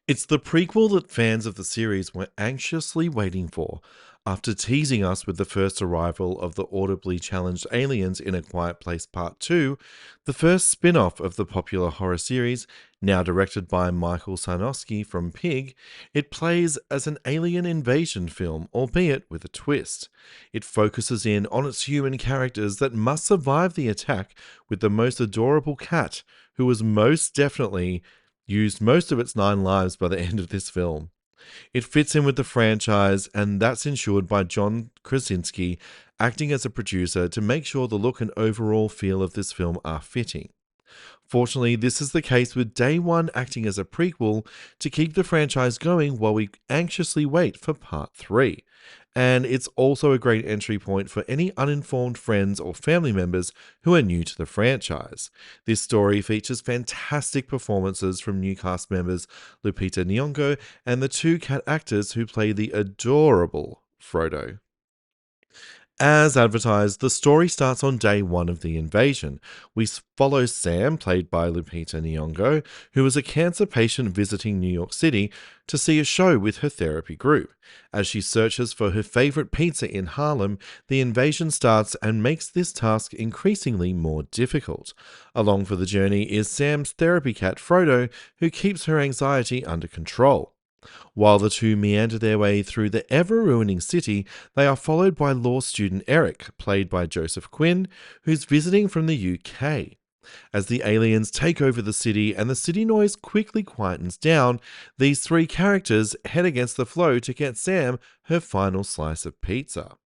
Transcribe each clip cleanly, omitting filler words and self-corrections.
It's the prequel that fans of the series were anxiously waiting for. After teasing us with the first arrival of the audibly challenged aliens in A Quiet Place Part 2, the first spin off of the popular horror series, now directed by Michael Sarnowski from Pig, it plays as an alien invasion film, albeit with a twist. It focuses in on its human characters that must survive the attack, with the most adorable cat, who was most definitely used most of its 9 lives by the end of this film. It fits in with the franchise, and that's ensured by John Krasinski acting as a producer to make sure the look and overall feel of this film are fitting. Fortunately, this is the case with Day One acting as a prequel to keep the franchise going while we anxiously wait for Part 3. And it's also a great entry point for any uninformed friends or family members who are new to the franchise. This story features fantastic performances from new cast members Lupita Nyong'o and the two cat actors who play the adorable Frodo. As advertised, the story starts on day one of the invasion. We follow Sam, played by Lupita Nyong'o, who is a cancer patient visiting New York City to see a show with her therapy group. As she searches for her favorite pizza in Harlem, the invasion starts and makes this task increasingly more difficult. Along for the journey is Sam's therapy cat Frodo, who keeps her anxiety under control. While the two meander their way through the ever-ruining city, they are followed by law student Eric, played by Joseph Quinn, who's visiting from the UK. As the aliens take over the city and the city noise quickly quietens down, these three characters head against the flow to get Sam her final slice of pizza.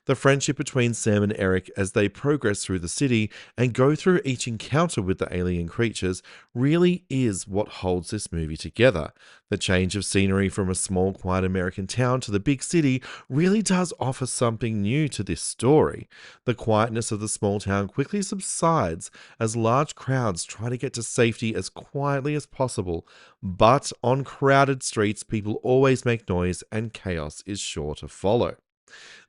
The friendship between Sam and Eric as they progress through the city and go through each encounter with the alien creatures really is what holds this movie together. The change of scenery from a small, quiet American town to the big city really does offer something new to this story. The quietness of the small town quickly subsides as large crowds try to get to safety as quietly as possible, but on crowded streets, people always make noise and chaos is sure to follow.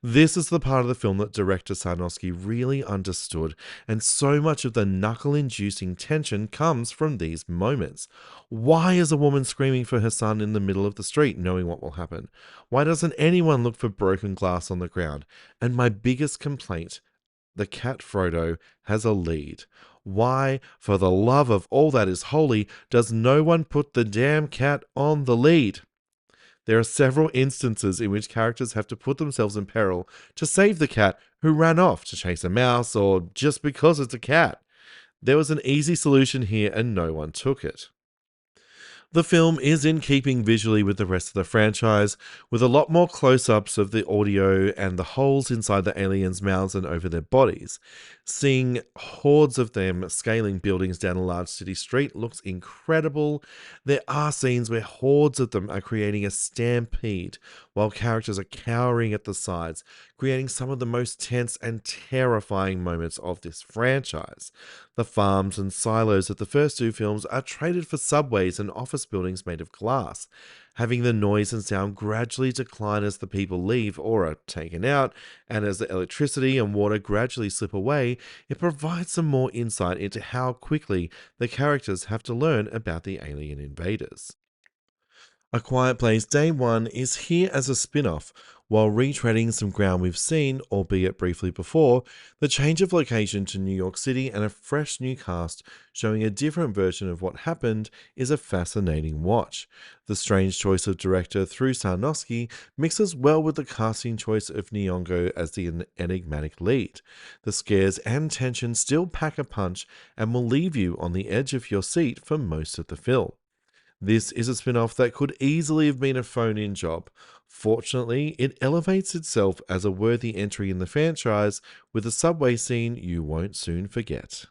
This is the part of the film that director Sarnowski really understood, and so much of the knuckle inducing tension comes from these moments. Why is a woman screaming for her son in the middle of the street, knowing what will happen? Why doesn't anyone look for broken glass on the ground? And my biggest complaint, the cat Frodo has a lead. Why, for the love of all that is holy, does no one put the damn cat on the lead? There are several instances in which characters have to put themselves in peril to save the cat who ran off to chase a mouse or just because it's a cat. There was an easy solution here and no one took it. The film is in keeping visually with the rest of the franchise, with a lot more close ups of the audio and the holes inside the aliens' mouths and over their bodies. Seeing hordes of them scaling buildings down a large city street looks incredible. There are scenes where hordes of them are creating a stampede, while characters are cowering at the sides, creating some of the most tense and terrifying moments of this franchise. The farms and silos of the first two films are traded for subways and office buildings made of glass. Having the noise and sound gradually decline as the people leave or are taken out, and as the electricity and water gradually slip away, it provides some more insight into how quickly the characters have to learn about the alien invaders. A Quiet Place Day One is here as a spin off, while retreading some ground we've seen, albeit briefly before. The change of location to New York City and a fresh new cast showing a different version of what happened is a fascinating watch. The strange choice of director through Sarnowski mixes well with the casting choice of Nyong'o as the enigmatic lead. The scares and tension still pack a punch and will leave you on the edge of your seat for most of the film. This is a spin off that could easily have been a phone in job. Fortunately, it elevates itself as a worthy entry in the franchise with a subway scene you won't soon forget.